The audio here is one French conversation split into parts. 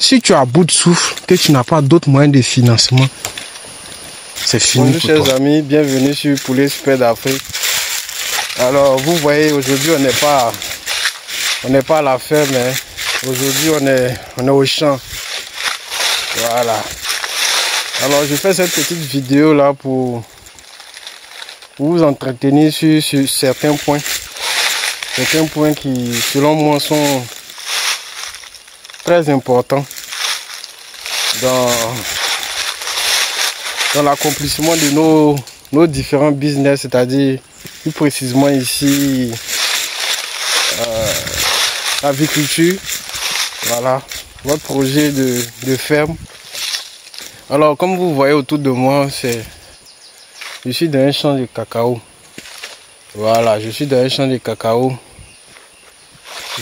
Si tu as bout de souffle, que tu n'as pas d'autres moyens de financement, c'est fini. Bonjour chers amis, bienvenue sur Poulet Super d'Afrique. Alors vous voyez, aujourd'hui on n'est pas à la ferme, hein. Aujourd'hui on est au champ. Voilà. Alors je fais cette petite vidéo là pour vous entretenir sur certains points. Certains points qui selon moi sont très importants dans l'accomplissement de nos différents business, c'est-à-dire plus précisément ici l'agriculture, voilà, votre projet de ferme. Alors comme vous voyez autour de moi, je suis dans un champ de cacao. Voilà, je suis dans un champ de cacao.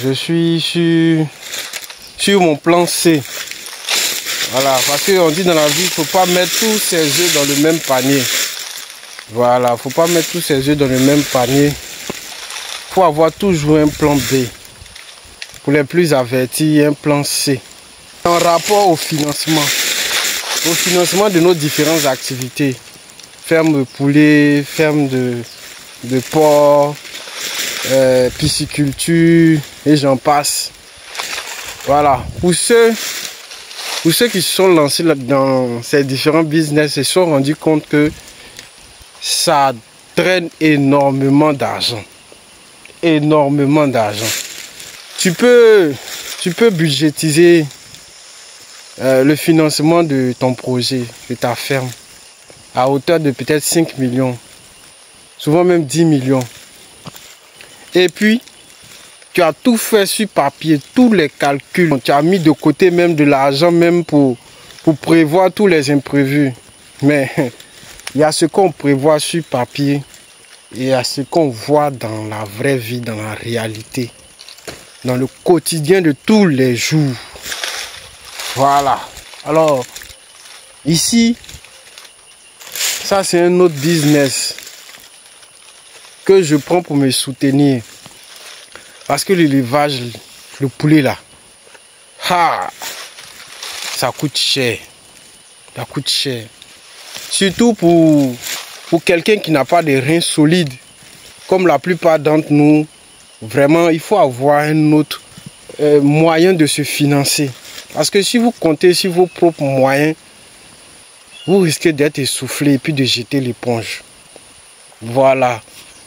Je suis sur mon plan C. Voilà, parce qu'on dit dans la vie, il ne faut pas mettre tous ses œufs dans le même panier. Voilà, il ne faut pas mettre tous ses œufs dans le même panier. Il faut avoir toujours un plan B. Pour les plus avertis, un plan C. En rapport au financement de nos différentes activités. Ferme de poulet, ferme de porc, pisciculture et j'en passe. Voilà, pour ceux qui se sont lancés dans ces différents business, se sont rendus compte que ça draine énormément d'argent. Énormément d'argent. Tu peux budgétiser le financement de ton projet, de ta ferme, à hauteur de peut-être 5 millions, souvent même 10 millions. Et puis, tu as tout fait sur papier, tous les calculs. Tu as mis de côté même de l'argent même pour prévoir tous les imprévus. Mais il y a ce qu'on prévoit sur papier et il y a ce qu'on voit dans la vraie vie, dans la réalité, dans le quotidien de tous les jours. Voilà. Alors, ici, ça c'est un autre business que je prends pour me soutenir. Parce que l'élevage, le poulet là, ça coûte cher. Ça coûte cher. Surtout pour quelqu'un qui n'a pas de reins solides, comme la plupart d'entre nous. Vraiment, il faut avoir un autre moyen de se financer. Parce que si vous comptez sur vos propres moyens, vous risquez d'être essoufflé et puis de jeter l'éponge. Voilà.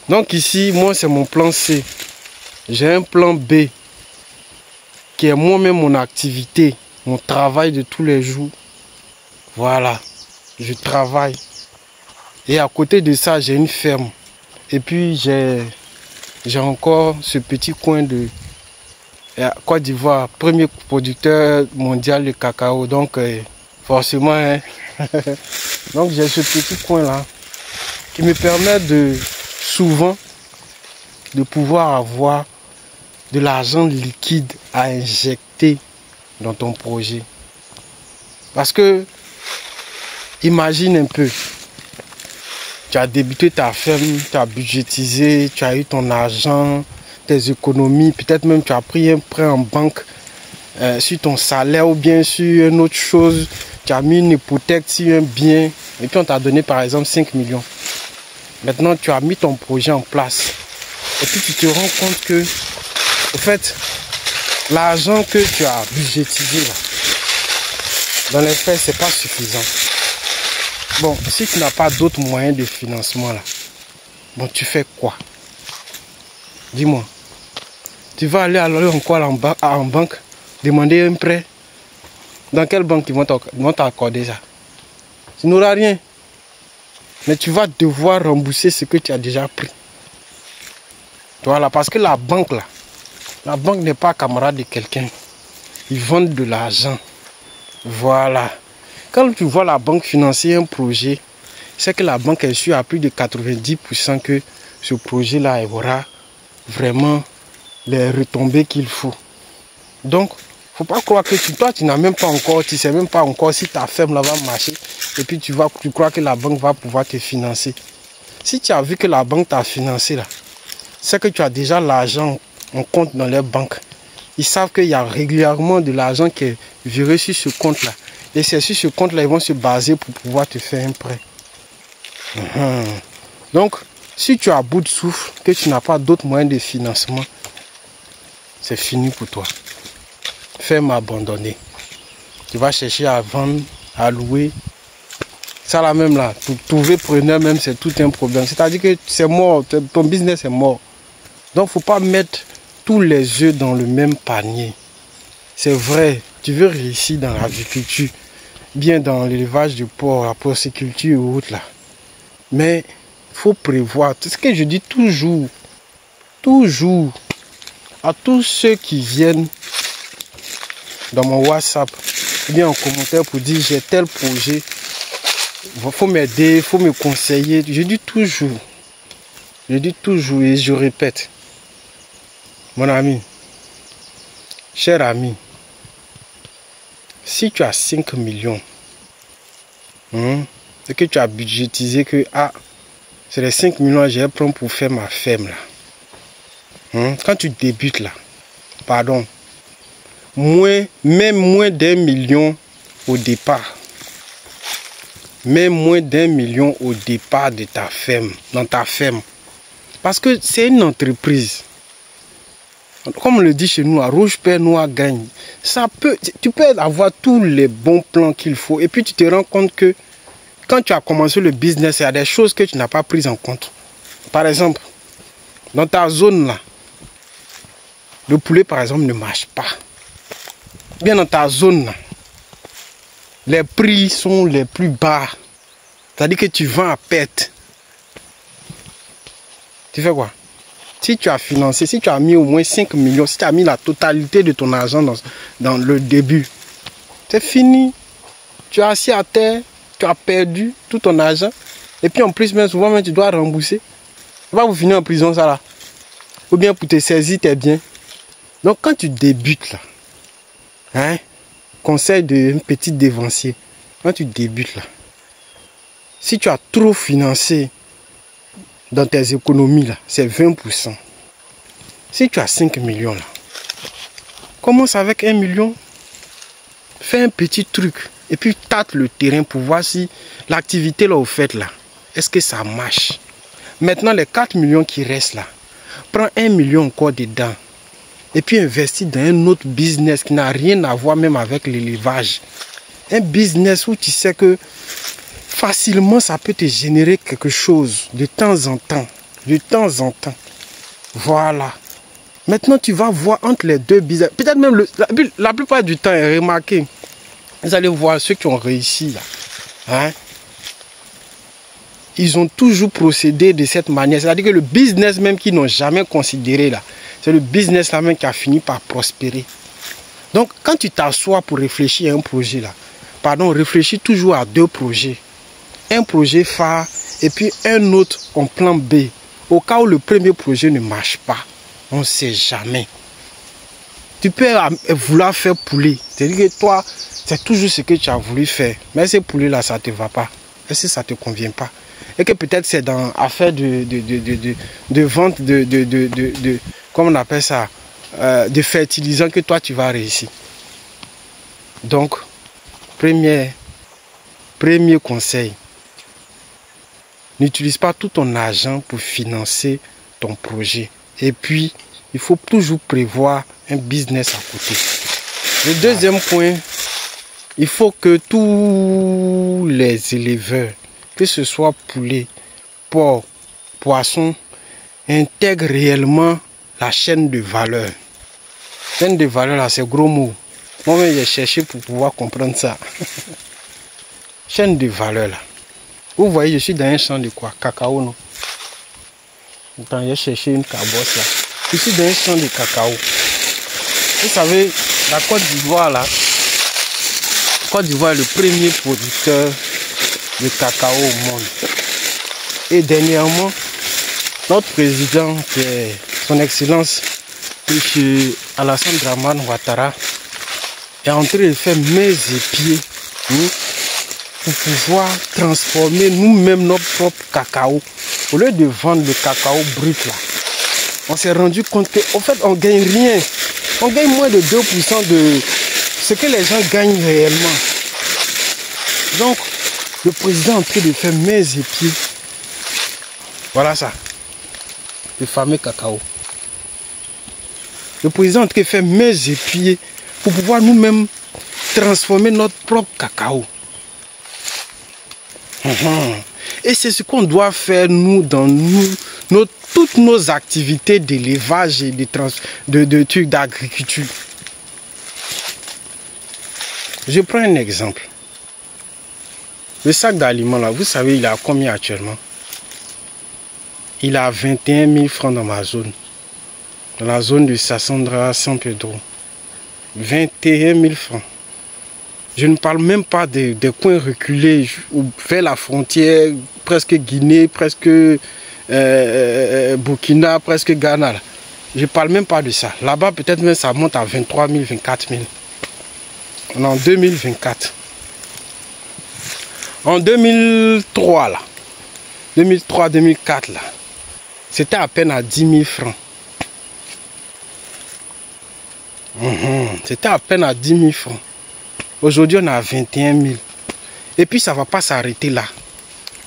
Donc ici, moi, c'est mon plan C. J'ai un plan B qui est moi-même mon activité, mon travail de tous les jours. Voilà, je travaille. Et à côté de ça, j'ai une ferme. Et puis, j'ai encore ce petit coin de Côte d'Ivoire, premier producteur mondial de cacao. Donc, forcément, hein. Donc, j'ai ce petit coin-là qui me permet souvent de pouvoir avoir de l'argent liquide à injecter dans ton projet. Parce que, imagine un peu, tu as débuté ta ferme, tu as budgétisé, tu as eu ton argent, tes économies, peut-être même tu as pris un prêt en banque sur ton salaire ou bien sur une autre chose, tu as mis une hypothèque sur un bien et puis on t'a donné par exemple 5 millions. Maintenant tu as mis ton projet en place et puis tu te rends compte que en fait, l'argent que tu as budgétisé là, dans les faits, c'est pas suffisant. Bon, si tu n'as pas d'autres moyens de financement là, bon, tu fais quoi? Dis-moi. Tu vas aller alors encore en banque, demander un prêt. Dans quelle banque ils vont t'accorder ça? Tu n'auras rien. Mais tu vas devoir rembourser ce que tu as déjà pris. Voilà, parce que la banque là, la banque n'est pas camarade de quelqu'un. Ils vendent de l'argent. Voilà. Quand tu vois la banque financer un projet, c'est que la banque est sûre à plus de 90% que ce projet-là aura vraiment les retombées qu'il faut. Donc, faut pas croire que toi, tu n'as même pas encore, tu sais même pas encore si ta ferme là va marcher. Et puis tu crois que la banque va pouvoir te financer. Si tu as vu que la banque t'a financé là, c'est que tu as déjà l'argent en compte dans les banques. Ils savent qu'il y a régulièrement de l'argent qui est viré sur ce compte-là. Et c'est sur ce compte-là ils vont se baser pour pouvoir te faire un prêt. Donc, si tu as à bout de souffle, que tu n'as pas d'autres moyens de financement, c'est fini pour toi. Fais m'abandonner. Tu vas chercher à vendre, à louer. Ça là même là, pour trouver preneur même, c'est tout un problème. C'est-à-dire que c'est mort, ton business est mort. Donc, il ne faut pas mettre tous les œufs dans le même panier. C'est vrai, tu veux réussir dans l'agriculture, bien dans l'élevage du porc, la porciculture ou autre là. Mais il faut prévoir. C'est ce que je dis toujours, à tous ceux qui viennent dans mon WhatsApp, bien en commentaire pour dire j'ai tel projet, il faut m'aider, il faut me conseiller. Je dis toujours et je répète, mon ami, cher ami, si tu as 5 millions, et que tu as budgétisé que c'est les 5 millions que je vais prendre pour faire ma ferme là. Quand tu débutes là, pardon, même moins d'1 million au départ. Même moins d'1 million au départ de ta ferme, dans ta ferme. Parce que c'est une entreprise. Comme on le dit chez nous, à rouge perd, noir gagne. Tu peux avoir tous les bons plans qu'il faut. Et puis tu te rends compte que quand tu as commencé le business, il y a des choses que tu n'as pas prises en compte. Par exemple, dans ta zone là, le poulet par exemple ne marche pas. Bien dans ta zone là, les prix sont les plus bas. C'est-à-dire que tu vends à perte. Tu fais quoi? Si tu as financé, si tu as mis au moins 5 millions, si tu as mis la totalité de ton argent dans le début, c'est fini. Tu es assis à terre, tu as perdu tout ton argent. Et puis en plus, même souvent, même, tu dois rembourser. Tu vas vous finir en prison, ça là. Ou bien pour te saisir tes biens. Donc quand tu débutes là, conseil d'un petit dévancier, quand tu débutes là, si tu as trop financé dans tes économies là, c'est 20%. Si tu as 5 millions là, commence avec 1 million, fais un petit truc et puis tâte le terrain pour voir si l'activité là au fait là, est-ce que ça marche. Maintenant les 4 millions qui restent là, prends 1 million encore dedans et puis investis dans un autre business qui n'a rien à voir même avec l'élevage. Un business où tu sais que facilement ça peut te générer quelque chose de temps en temps. De temps en temps. Voilà. Maintenant tu vas voir entre les deux business. Peut-être même la plupart du temps, remarquez, vous allez voir ceux qui ont réussi là. Ils ont toujours procédé de cette manière. C'est-à-dire que le business même qu'ils n'ont jamais considéré là, c'est le business là même qui a fini par prospérer. Donc quand tu t'assois pour réfléchir à un projet là, réfléchis toujours à 2 projets. Un projet phare et puis un autre en plan B. Au cas où le premier projet ne marche pas, on ne sait jamais. Tu peux vouloir faire poulet. C'est-à-dire que toi, c'est toujours ce que tu as voulu faire. Mais ces poulets là, ça ne te va pas. Et si ça ne te convient pas. Et que peut-être c'est dans affaire de vente comment on appelle ça, de fertilisants que toi tu vas réussir. Donc, premier conseil, n'utilise pas tout ton argent pour financer ton projet. Et puis, il faut toujours prévoir un business à côté. Le deuxième point, il faut que tous les éleveurs, que ce soit poulet, porc, poisson, intègrent réellement la chaîne de valeur. Chaîne de valeur, là, c'est gros mot. Moi-même, j'ai cherché pour pouvoir comprendre ça. Chaîne de valeur, là. Vous voyez, je suis dans un champ de quoi? Cacao, non? Attends, j'ai cherché une cabosse, là. Je suis dans un champ de cacao. Vous savez, la Côte d'Ivoire, là, Côte d'Ivoire est le premier producteur de cacao au monde. Et dernièrement, notre président, son excellence, M. Alassane Dramane Ouattara, est en train de faire mains et pieds pour pouvoir transformer nous-mêmes notre propre cacao. Au lieu de vendre le cacao brut là, on s'est rendu compte qu'en fait on ne gagne rien. On gagne moins de 2% de ce que les gens gagnent réellement. Donc, le président est en train de faire mains et pieds. Voilà ça. Le fameux cacao. Le président est en train de faire mains et pieds pour pouvoir nous-mêmes transformer notre propre cacao. Et c'est ce qu'on doit faire nous dans toutes nos activités d'élevage et de trucs d'agriculture. Je prends un exemple. Le sac d'aliments là, vous savez, il est à combien actuellement? Il est à 21 000 francs dans ma zone. Dans la zone de Sassandra, San Pedro. 21 000 francs. Je ne parle même pas des coins reculés vers la frontière, presque Guinée, presque Burkina, presque Ghana. Là. Je ne parle même pas de ça. Là-bas, peut-être même ça monte à 23 000, 24 000. On est en 2024. En 2003, là, 2003-2004, là, c'était à peine à 10 000 francs. C'était à peine à 10 000 francs. Aujourd'hui, on est à 21 000. Et puis, ça ne va pas s'arrêter là.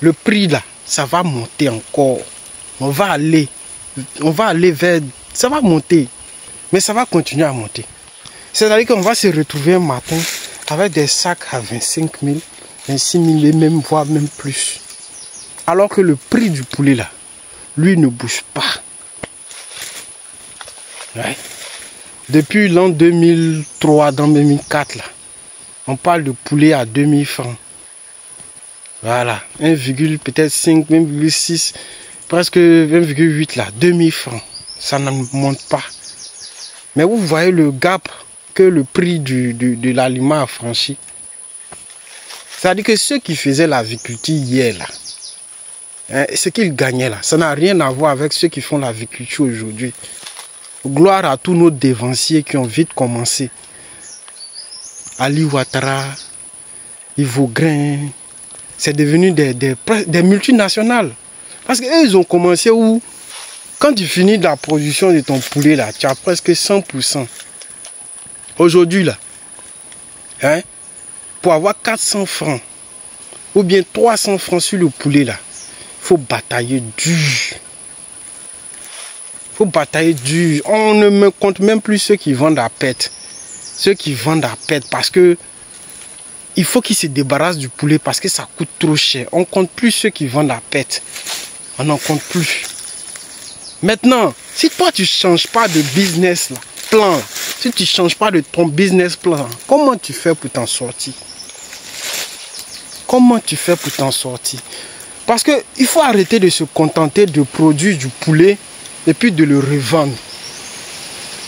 Le prix, là, ça va monter encore. On va aller vers... Ça va monter. Mais ça va continuer à monter. C'est-à-dire qu'on va se retrouver un matin avec des sacs à 25 000, 26 000 et même, voire même plus. Alors que le prix du poulet, là, lui, ne bouge pas. Ouais. Depuis l'an 2003, dans 2004, là, on parle de poulet à 2000 francs. Voilà, 1, peut-être 5, 1,6, presque 1,8 là, 2000 francs. Ça ne monte pas. Mais vous voyez le gap que le prix de l'aliment a franchi. C'est-à-dire que ceux qui faisaient l'aviculture hier là, hein, ce qu'ils gagnaient là, ça n'a rien à voir avec ceux qui font l'aviculture aujourd'hui. Gloire à tous nos dévanciers qui ont vite commencé. Ali Ouattara, Ivo Grain, c'est devenu des multinationales. Parce qu'eux, ils ont commencé où, quand tu finis la production de ton poulet, là, tu as presque 100%. Aujourd'hui, là, hein, pour avoir 400 francs, ou bien 300 francs sur le poulet, là, il faut batailler dur. Il faut batailler dur. On ne me compte même plus ceux qui vendent à pète. Ceux qui vendent à pète parce que il faut qu'ils se débarrassent du poulet parce que ça coûte trop cher. On ne compte plus ceux qui vendent à pète. On n'en compte plus. Maintenant, si toi tu ne changes pas de business là, plan, si tu ne changes pas de ton business plan, comment tu fais pour t'en sortir? Comment tu fais pour t'en sortir? Parce qu'il faut arrêter de se contenter de produire du poulet et puis de le revendre.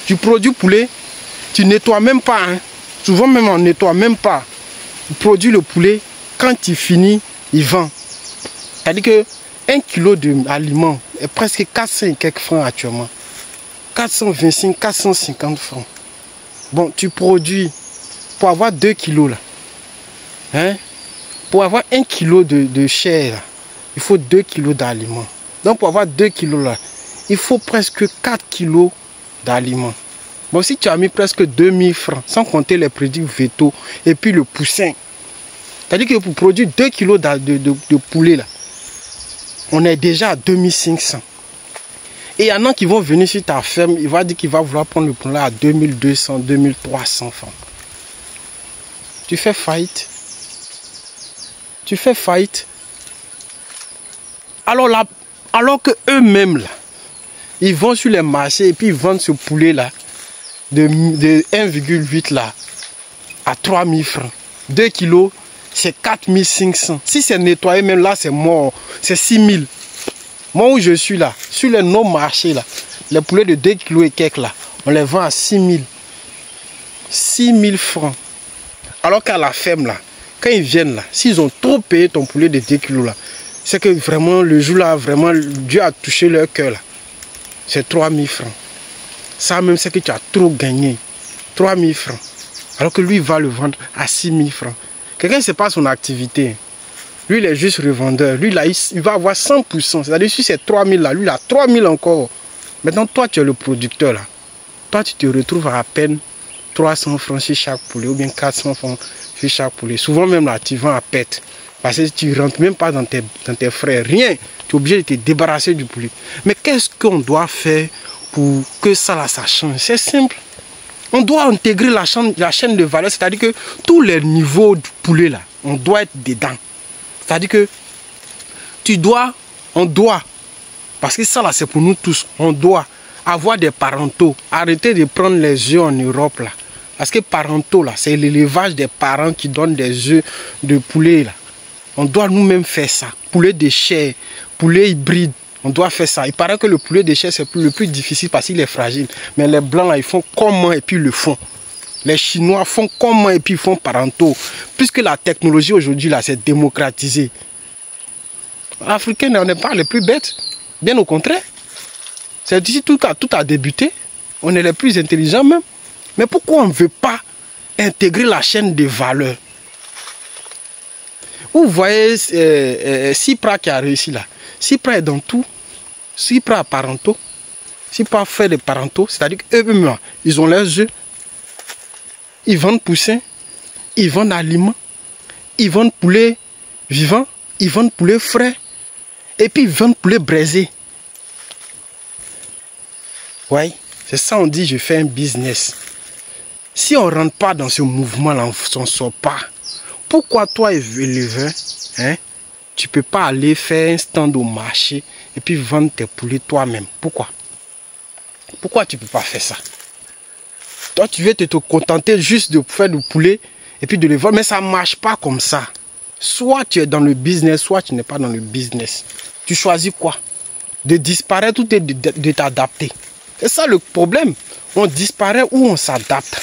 Tu produis poulet, tu nettoies même pas, hein. Souvent même on ne nettoie même pas. Tu produis le poulet, quand tu finis, il vend. C'est-à-dire que 1 kilo d'aliments est presque 400 et quelques francs actuellement. 425, 450 francs. Bon, tu produis pour avoir 2 kilos là. Hein? Pour avoir 1 kilo de chair, là, il faut 2 kilos d'aliments. Donc pour avoir 2 kilos là, il faut presque 4 kilos d'aliments. Bon, si tu as mis presque 2000 francs, sans compter les produits vétaux et puis le poussin, c'est-à-dire que pour produire 2 kilos de poulet, là, on est déjà à 2500. Et il y en a qui vont venir sur ta ferme, il va dire qu'il va vouloir prendre le poulet à 2200, 2300 francs. Tu fais faillite. Tu fais faillite. Alors que eux-mêmes, là, ils vont sur les marchés et puis ils vendent ce poulet-là de 1,8 là à 3000 francs. 2 kilos, c'est 4500. Si c'est nettoyé, même là, c'est mort. C'est 6000. Moi où je suis là, sur les non-marchés, là, les poulets de 2 kilos et quelques là, on les vend à 6000. 6000 francs. Alors qu'à la ferme, là, quand ils viennent là, s'ils ont trop payé ton poulet de 2 kilos là, c'est que vraiment, le jour là, vraiment, Dieu a touché leur cœur là. C'est 3000 francs. Ça même, c'est que tu as trop gagné. 3000 francs. Alors que lui, il va le vendre à 6000 francs. Quelqu'un ne sait pas son activité. Lui, il est juste revendeur. Lui, là, il va avoir 100%. C'est-à-dire, si c'est 3000 là, lui, il a 3000 encore. Maintenant, toi, tu es le producteur là. toi tu te retrouves à peine 300 francs sur chaque poulet ou bien 400 francs sur chaque poulet. Souvent même là, tu vends à perte. Parce que tu ne rentres même pas dans tes frais. Rien. Tu es obligé de te débarrasser du poulet. Mais qu'est-ce qu'on doit faire pour que ça là, ça change? C'est simple. On doit intégrer la chaîne de valeur. C'est-à-dire que tous les niveaux du poulet là, on doit être dedans. C'est-à-dire que on doit, parce que ça là c'est pour nous tous, on doit avoir des parentaux. Arrêtez de prendre les œufs en Europe là. Parce que parentaux là, c'est l'élevage des parents qui donnent des œufs de poulet là. On doit nous-mêmes faire ça. Poulet de chair, poulet hybride, on doit faire ça. Il paraît que le poulet de chair c'est le plus difficile parce qu'il est fragile. Mais les blancs là, ils font comment et puis ils le font. Les Chinois font comment et puis ils font parentaux. Puisque la technologie aujourd'hui là, c'est démocratisé. L'Africain, on n'est pas les plus bêtes. Bien au contraire. C'est d'ici tout a débuté. On est les plus intelligents même. Mais pourquoi on ne veut pas intégrer la chaîne de valeur? Vous voyez Cipra qui a réussi là. Cipra est dans tout. Cipra a parentaux. Cipra fait des parentaux. C'est-à-dire qu'eux-mêmes, ils ont leurs œufs. Ils vendent poussins. Ils vendent aliments. Ils vendent poulet vivant. Ils vendent poulet frais. Et puis ils vendent poulet braisé. Oui, c'est ça on dit je fais un business. Si on ne rentre pas dans ce mouvement-là, on ne s'en sort pas. Pourquoi toi, éleveur, hein, tu ne peux pas aller faire un stand au marché et puis vendre tes poulets toi-même? Pourquoi? Pourquoi tu ne peux pas faire ça? Toi, tu veux te contenter juste de faire du poulet et puis de les vendre. Mais ça ne marche pas comme ça. Soit tu es dans le business, soit tu n'es pas dans le business. Tu choisis quoi? De disparaître ou de t'adapter? C'est ça le problème. On disparaît ou on s'adapte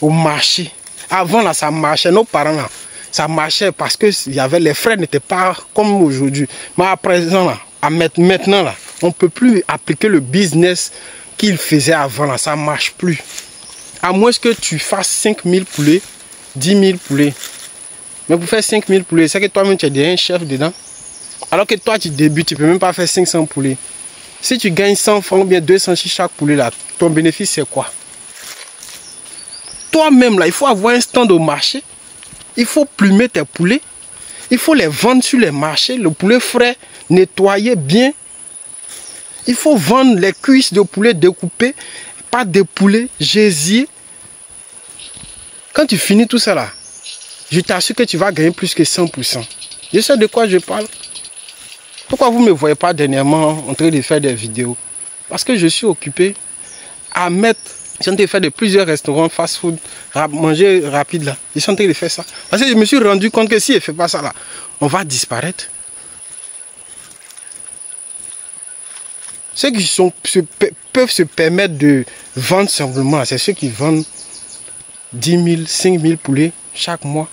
au marché. Avant là, ça marchait. Nos parents là, ça marchait parce que les frais n'étaient pas comme aujourd'hui. Mais à présent là, maintenant là, on ne peut plus appliquer le business qu'ils faisaient avant là. Ça ne marche plus. À moins que tu fasses 5000 poulets, 10 000 poulets. Mais pour faire 5000 poulets, c'est que toi-même tu es déjà un chef dedans. Alors que toi tu débutes, tu ne peux même pas faire 500 poulets. Si tu gagnes 100 francs ou bien 200 sur chaque poulet là, ton bénéfice c'est quoi? Toi-même là, il faut avoir un stand au marché. Il faut plumer tes poulets. Il faut les vendre sur les marchés. Le poulet frais, nettoyé bien. Il faut vendre les cuisses de poulet découpées. Pas de poulet gésier. Quand tu finis tout ça là, je t'assure que tu vas gagner plus que 100%. Je sais de quoi je parle. Pourquoi vous ne me voyez pas dernièrement en train de faire des vidéos? Parce que je suis occupé à mettre... Je suis en train de faire de plusieurs restaurants fast-food, manger rapide là. Je suis en train de faire ça. Parce que je me suis rendu compte que si je ne fais pas ça là, on va disparaître. Ceux qui peuvent se permettre de vendre simplement, c'est ceux qui vendent 10 000, 5 000 poulets chaque mois.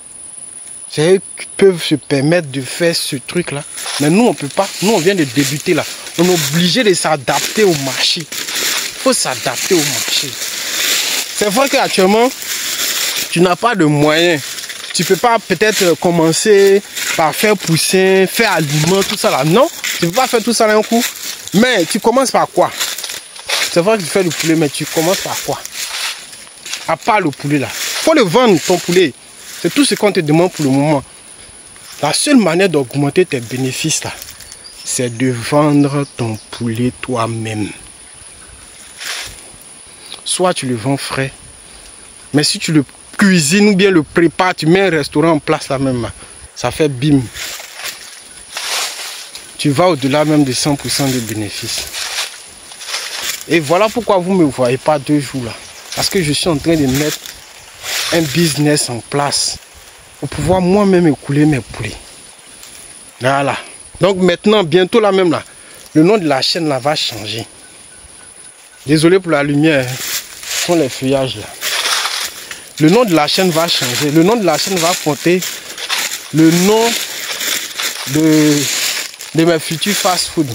C'est eux qui peuvent se permettre de faire ce truc là. Mais nous on ne peut pas. Nous on vient de débuter là. On est obligé de s'adapter au marché. Il faut s'adapter au marché. C'est vrai qu'actuellement, tu n'as pas de moyens. Tu ne peux pas peut-être commencer par faire poussin, faire aliment, tout ça là. Non, tu ne peux pas faire tout ça d'un coup. Mais tu commences par quoi? C'est vrai que tu fais le poulet, mais tu commences par quoi? À part le poulet là. Il faut le vendre ton poulet. C'est tout ce qu'on te demande pour le moment. La seule manière d'augmenter tes bénéfices là, c'est de vendre ton poulet toi-même. Soit tu le vends frais, mais si tu le cuisines ou bien le prépares, tu mets un restaurant en place là même, ça fait bim. Tu vas au-delà même de 100% de bénéfices. Et voilà pourquoi vous ne me voyez pas 2 jours là. Parce que je suis en train de mettre un business en place pour pouvoir moi-même écouler mes poulets. Voilà. Donc maintenant, bientôt là même là, le nom de la chaîne là va changer. Désolé pour la lumière, ce sont les feuillages là. Le nom de la chaîne va changer. Le nom de la chaîne va porter le nom de mes futurs fast-food.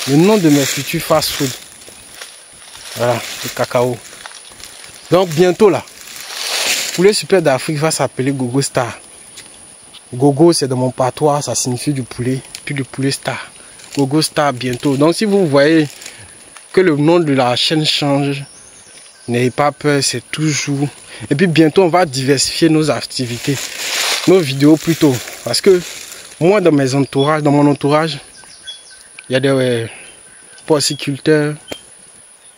Le nom de mes futurs fast-food. Voilà, le cacao. Donc bientôt là, Poulet Super d'Afrique va s'appeler Gogo Star. Gogo c'est dans mon patois, ça signifie du poulet. Puis le poulet star. Gogo Star bientôt. Donc si vous voyez que le nom de la chaîne change, N'ayez pas peur, c'est toujours... Et puis bientôt, on va diversifier nos activités, nos vidéos plutôt. Parce que moi, dans mon entourage, il y a des porciculteurs,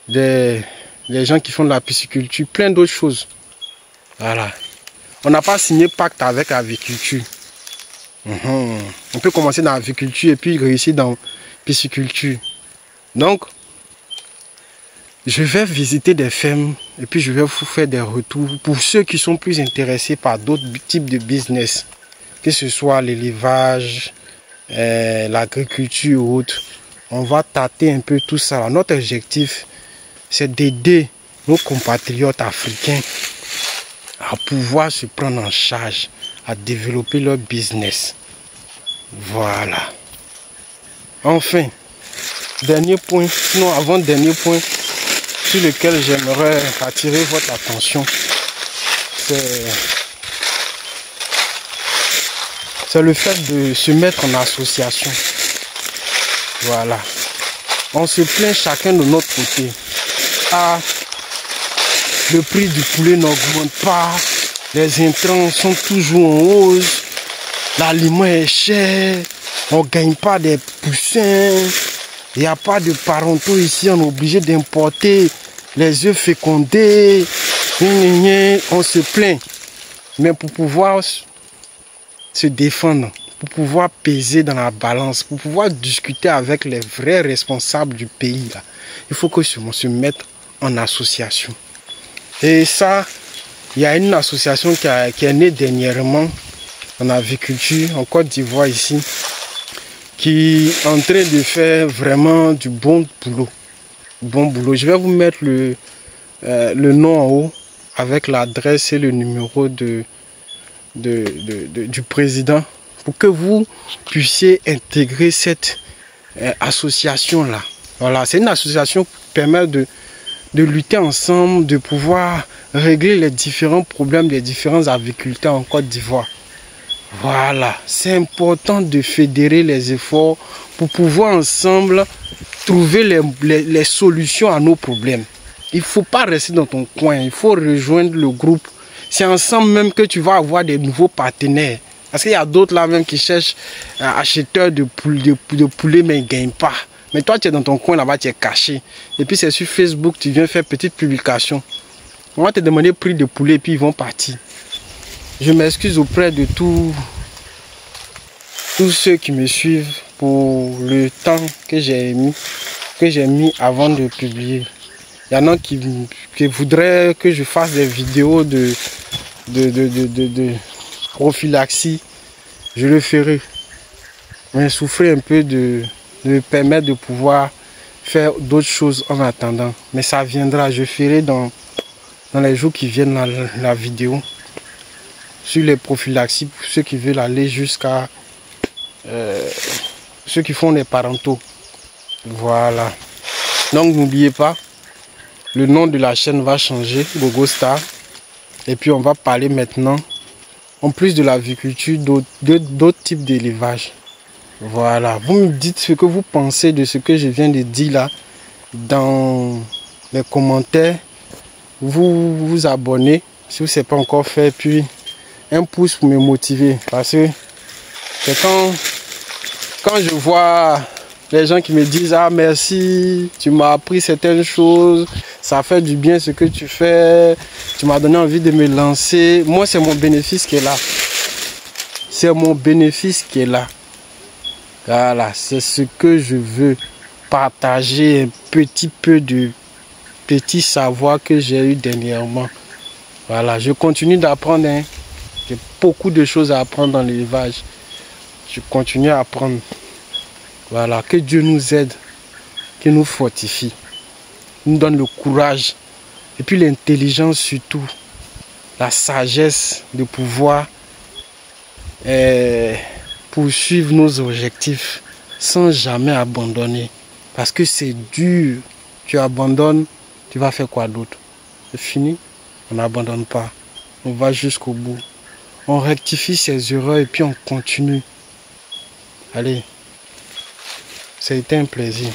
des gens qui font de la pisciculture, plein d'autres choses. Voilà. On n'a pas signé pacte avec l'agriculture. On peut commencer dans l'agriculture et puis réussir dans la pisciculture. Donc, je vais visiter des fermes et puis je vais vous faire des retours pour ceux qui sont plus intéressés par d'autres types de business, que ce soit l'élevage, l'agriculture ou autre. On va tâter un peu tout ça. Notre objectif, c'est d'aider nos compatriotes africains à pouvoir se prendre en charge, à développer leur business. Voilà. Enfin, dernier point, sinon avant-dernier point sur lequel j'aimerais attirer votre attention, c'est le fait de se mettre en association. Voilà. On se plaint chacun de notre côté. Ah, le prix du poulet n'augmente pas, les intrants sont toujours en hausse, l'aliment est cher, on ne gagne pas des poussins, il n'y a pas de parentaux ici, on est obligé d'importer les œufs fécondés, on se plaint. Mais pour pouvoir se défendre, pour pouvoir peser dans la balance, pour pouvoir discuter avec les vrais responsables du pays, là, il faut que on se mette en association. Et ça, il y a une association qui est née dernièrement en agriculture, en Côte d'Ivoire ici, qui est en train de faire vraiment du bon boulot. Je vais vous mettre le nom en haut avec l'adresse et le numéro du président pour que vous puissiez intégrer cette association-là. Voilà, c'est une association qui permet de lutter ensemble, de pouvoir régler les différents problèmes des différents agriculteurs en Côte d'Ivoire. Voilà, c'est important de fédérer les efforts pour pouvoir ensemble trouver les solutions à nos problèmes. Il ne faut pas rester dans ton coin, il faut rejoindre le groupe. C'est ensemble même que tu vas avoir des nouveaux partenaires. Parce qu'il y a d'autres là même qui cherchent acheteurs de poulet mais ils ne gagnent pas. Mais toi, tu es dans ton coin là-bas, tu es caché. Et puis c'est sur Facebook, tu viens faire petite publication. On va te demander le prix de poulet et puis ils vont partir. Je m'excuse auprès de tous ceux qui me suivent pour le temps que j'ai mis avant de publier. Il y en a qui voudraient que je fasse des vidéos de prophylaxie. Je le ferai. Mais souffrez un peu de me permettre de pouvoir faire d'autres choses en attendant. Mais ça viendra, je ferai dans les jours qui viennent la vidéo sur les prophylaxies pour ceux qui veulent aller jusqu'à ceux qui font les parentaux. Voilà. Donc n'oubliez pas, le nom de la chaîne va changer, Gogo Star. Et puis on va parler maintenant, en plus de l'agriculture, d'autres types d'élevage. Voilà, vous me dites ce que vous pensez de ce que je viens de dire là dans les commentaires. Vous vous abonnez si vous ne savez pas encore fait, puis un pouce pour me motiver. Parce que c'est quand je vois les gens qui me disent ah merci, tu m'as appris certaines choses, ça fait du bien ce que tu fais, tu m'as donné envie de me lancer. Moi c'est mon bénéfice qui est là. C'est mon bénéfice qui est là. Voilà, c'est ce que je veux partager, un petit peu de petit savoir que j'ai eu dernièrement. Voilà, je continue d'apprendre. Hein. J'ai beaucoup de choses à apprendre dans l'élevage. Je continue à apprendre. Voilà, que Dieu nous aide, qu'il nous fortifie, nous donne le courage et puis l'intelligence surtout, la sagesse de pouvoir poursuivre nos objectifs sans jamais abandonner. Parce que c'est dur. Tu abandonnes, tu vas faire quoi d'autre? C'est fini. On n'abandonne pas. On va jusqu'au bout. On rectifie ses erreurs et puis on continue. Allez. Ça a été un plaisir.